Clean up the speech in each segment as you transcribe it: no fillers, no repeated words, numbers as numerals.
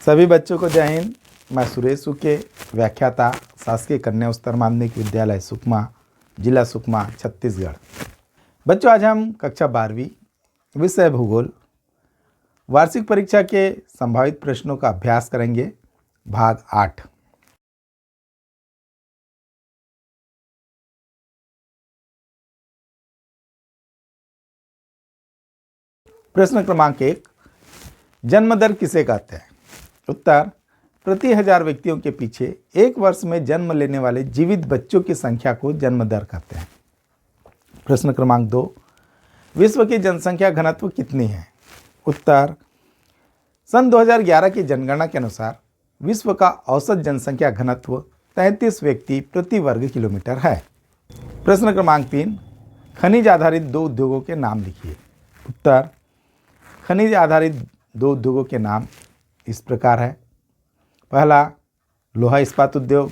सभी बच्चों को जय हिंद। मैं सुरेश सुके, व्याख्याता, शासकीय कन्या उच्चतर माध्यमिक विद्यालय सुकमा, जिला सुकमा, छत्तीसगढ़। बच्चों, आज हम कक्षा 12वीं विषय भूगोल वार्षिक परीक्षा के संभावित प्रश्नों का अभ्यास करेंगे। भाग 8। प्रश्न क्रमांक 1, जन्म दर किसे कहते हैं? उत्तर, प्रति 1000 व्यक्तियों के पीछे एक वर्ष में जन्म लेने वाले जीवित बच्चों की संख्या को जन्म दर कहते हैं। प्रश्न क्रमांक 2, विश्व की जनसंख्या घनत्व कितनी है? उत्तर, सन 2011 की जनगणना के अनुसार विश्व का औसत जनसंख्या घनत्व 33 व्यक्ति प्रति वर्ग किलोमीटर है। प्रश्न क्रमांक 3, खनिज आधारित 2 उद्योगों के नाम लिखिए। उत्तर, खनिज आधारित 2 उद्योगों के नाम इस प्रकार है। पहला लोहा इस्पात उद्योग,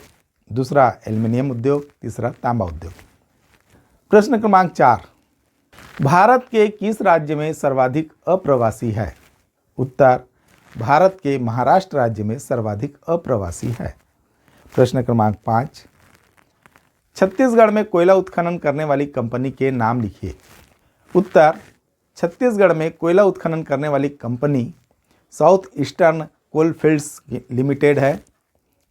दूसरा एल्युमिनियम उद्योग, तीसरा तांबा उद्योग। प्रश्न क्रमांक 4, भारत के किस राज्य में सर्वाधिक अप्रवासी है? उत्तर, भारत के महाराष्ट्र राज्य में सर्वाधिक अप्रवासी है। प्रश्न क्रमांक 5, छत्तीसगढ़ में कोयला उत्खनन करने वाली कंपनी के नाम लिखिए। उत्तर, छत्तीसगढ़ में कोयला उत्खनन करने वाली company south eastern coalfields limited है,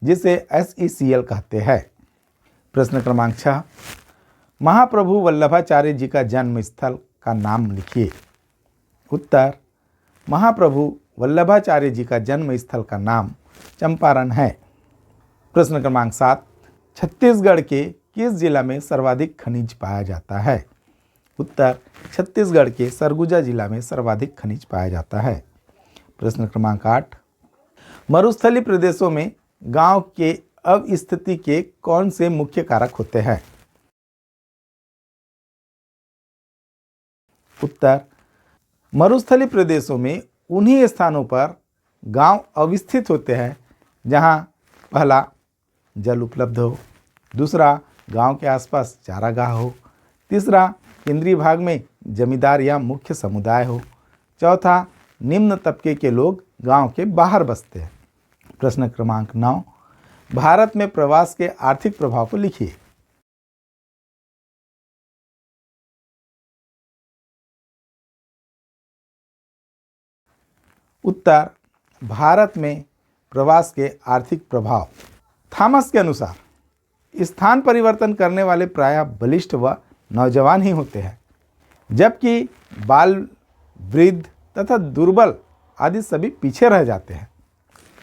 जिसे SECL कहते हैं। प्रश्न क्रमांक 6, महाप्रभु वल्लभाचार्य जी का जन्म स्थल का नाम लिखिए। उत्तर, महाप्रभु वल्लभाचार्य जी का जन्म स्थल का नाम चंपारण है। प्रश्न क्रमांक 7, छत्तीसगढ़ के किस जिला में सर्वाधिक खनिज पाया जाता है? उत्तर, छत्तीसगढ़ के सरगुजा जिला में सर्वाधिक खनिज पाया जाता है। प्रश्न क्रमांक 8, मरुस्थलीय प्रदेशों में गांव के अवस्थिति के कौन से मुख्य कारक होते हैं? उत्तर, मरुस्थलीय प्रदेशों में उन्हीं स्थानों पर गांव अवस्थित होते हैं जहां पहला जल उपलब्ध हो, दूसरा गांव के आसपास चारागाह हो, तीसरा केंद्रीय भाग में जमींदार या मुख्य समुदाय हो, चौथा निम्न तबके के लोग गांव के बाहर बसते हैं। प्रश्न क्रमांक 9, भारत में प्रवास के आर्थिक प्रभाव को लिखिए। उत्तर, भारत में प्रवास के आर्थिक प्रभाव। थॉमस के अनुसार स्थान परिवर्तन करने वाले प्रायः बलिष्ठ व नौजवान ही होते हैं, जबकि बाल, वृद्ध तथा दुर्बल आदि सभी पीछे रह जाते हैं।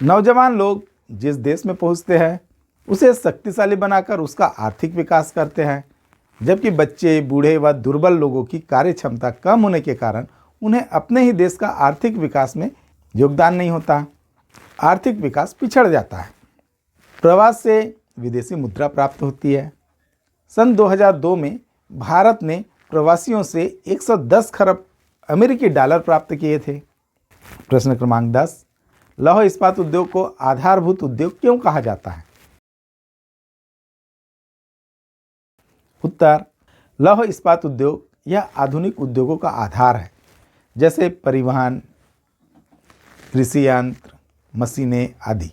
नौजवान लोग जिस देश में पहुंचते हैं उसे शक्तिशाली बनाकर उसका आर्थिक विकास करते हैं, जबकि बच्चे, बूढ़े व दुर्बल लोगों की कार्य क्षमता कम होने के कारण उन्हें अपने ही देश का आर्थिक विकास में योगदान नहीं होता, आर्थिक विकास पिछड़ जाता है। प्रवास से विदेशी मुद्रा प्राप्त होती है। सन 2002 में भारत ने प्रवासियों से 110 खरब अमेरिकी डॉलर प्राप्त किए थे। प्रश्न क्रमांक 10, लौह इस्पात उद्योग को आधारभूत उद्योग क्यों कहा जाता है? उत्तर, लौह इस्पात उद्योग यह आधुनिक उद्योगों का आधार है, जैसे परिवहन, कृषि यंत्र, मशीनें आदि।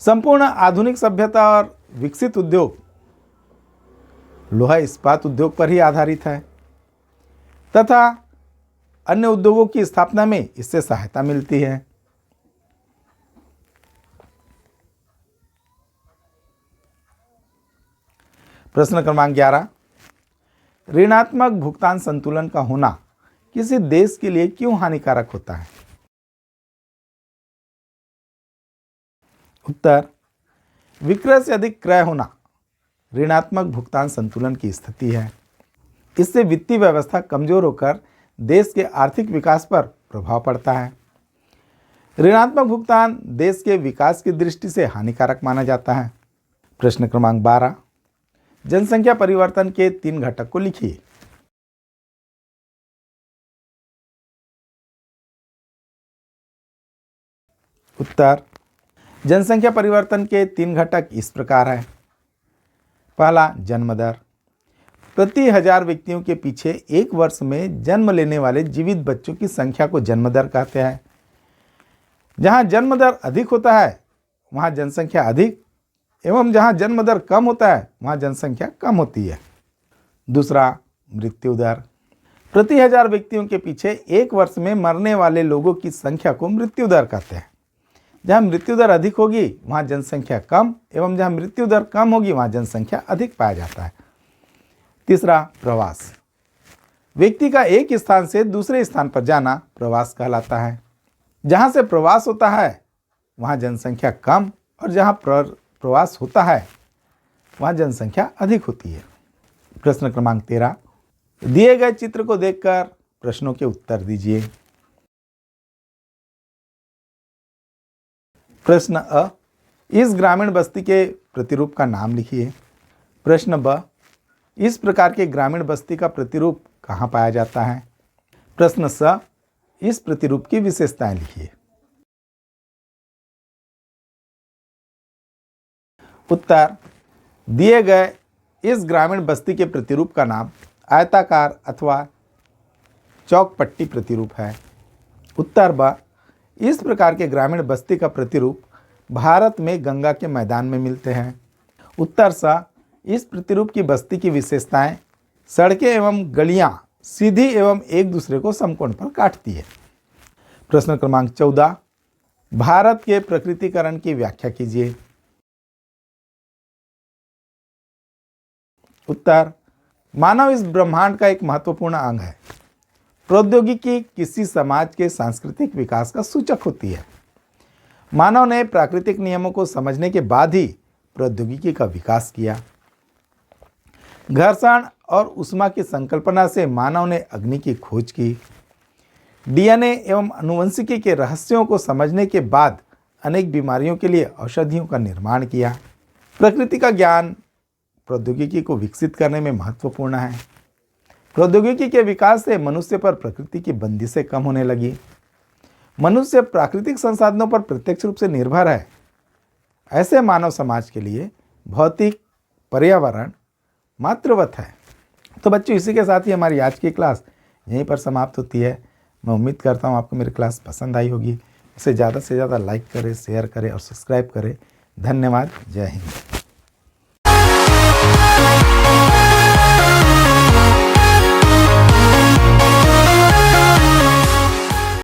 संपूर्ण आधुनिक सभ्यता और विकसित उद्योग लोहा इस्पात उद्योग पर ही आधारित है तथा अन्य उद्योगों की स्थापना में इससे सहायता मिलती है। प्रश्न क्रमांक 11, ऋणात्मक भुगतान संतुलन का होना किसी देश के लिए क्यों हानिकारक होता है? उत्तर, विक्रय से अधिक क्रय होना ऋणात्मक भुगतान संतुलन की स्थिति है। इससे वित्तीय व्यवस्था कमजोर होकर देश के आर्थिक विकास पर प्रभाव पड़ता है। ऋणात्मक भुगतान देश के विकास की दृष्टि से हानिकारक माना जाता है। प्रश्न क्रमांक 12, जनसंख्या परिवर्तन के 3 घटक को लिखिए। उत्तर, जनसंख्या परिवर्तन के 3 घटक इस प्रकार है। पहला जन्म दर, प्रति 1000 व्यक्तियों के पीछे एक वर्ष में जन्म लेने वाले जीवित बच्चों की संख्या को जन्म दर कहते हैं। जहाँ जन्म दर अधिक होता है वहाँ जनसंख्या अधिक एवं जहाँ जन्म दर कम होता है वहाँ जनसंख्या कम होती है। दूसरा, मृत्यु दर। प्रति 1000 व्यक्तियों के पीछे एक वर्ष में मरने वाले लोगों की संख्या को मृत्यु दर कहते हैं। जहाँ मृत्यु दर अधिक होगी वहाँ जनसंख्या कम एवं जहाँ मृत्यु दर कम होगी वहाँ जनसंख्या अधिक पाया जाता है। तीसरा, प्रवास। व्यक्ति का एक स्थान से दूसरे स्थान पर जाना प्रवास कहलाता है। जहाँ से प्रवास होता है वहाँ जनसंख्या कम और जहाँ प्रवास होता है वहाँ जनसंख्या अधिक होती है। प्रश्न क्रमांक 13, दिए गए चित्र को देखकर प्रश्नों के उत्तर दीजिए। प्रश्न अ, इस ग्रामीण बस्ती के प्रतिरूप का नाम लिखिए। प्रश्न ब, इस प्रकार के ग्रामीण बस्ती का प्रतिरूप कहाँ पाया जाता है। प्रश्न स, इस प्रतिरूप की विशेषताएं लिखिए। उत्तर, दिए गए इस ग्रामीण बस्ती के प्रतिरूप का नाम आयताकार अथवा चौकपट्टी प्रतिरूप है। उत्तर ब, इस प्रकार के ग्रामीण बस्ती का प्रतिरूप भारत में गंगा के मैदान में मिलते हैं। उत्तर स, इस प्रतिरूप की बस्ती की विशेषताएं सड़कें एवं गलियां सीधी एवं एक दूसरे को समकोण पर काटती है। प्रश्न क्रमांक 14, भारत के प्रकृतिकरण की व्याख्या कीजिए। उत्तर, मानव इस ब्रह्मांड का एक महत्वपूर्ण अंग है। प्रौद्योगिकी किसी समाज के सांस्कृतिक विकास का सूचक होती है। मानव ने प्राकृतिक नियमों को समझने के बाद ही प्रौद्योगिकी का विकास किया। घर्षण और ऊष्मा की संकल्पना से मानव ने अग्नि की खोज की। डीएनए एवं आनुवंशिकी के रहस्यों को समझने के बाद अनेक बीमारियों के लिए औषधियों का निर्माण किया। प्रकृति का ज्ञान प्रौद्योगिकी को विकसित करने में महत्वपूर्ण है। प्रौद्योगिकी के विकास से मनुष्य पर प्रकृति की बंदिशें कम होने लगी। मनुष्य प्राकृतिक संसाधनों पर प्रत्यक्ष रूप से निर्भर है। ऐसे मानव समाज के लिए भौतिक पर्यावरण मातृवत है। तो बच्चों, इसी के साथ ही हमारी आज की क्लास यहीं पर समाप्त होती है। मैं उम्मीद करता हूँ आपको मेरी क्लास पसंद आई होगी। इसे ज़्यादा से ज़्यादा लाइक करें, शेयर करें और सब्सक्राइब करें। धन्यवाद। जय हिंद।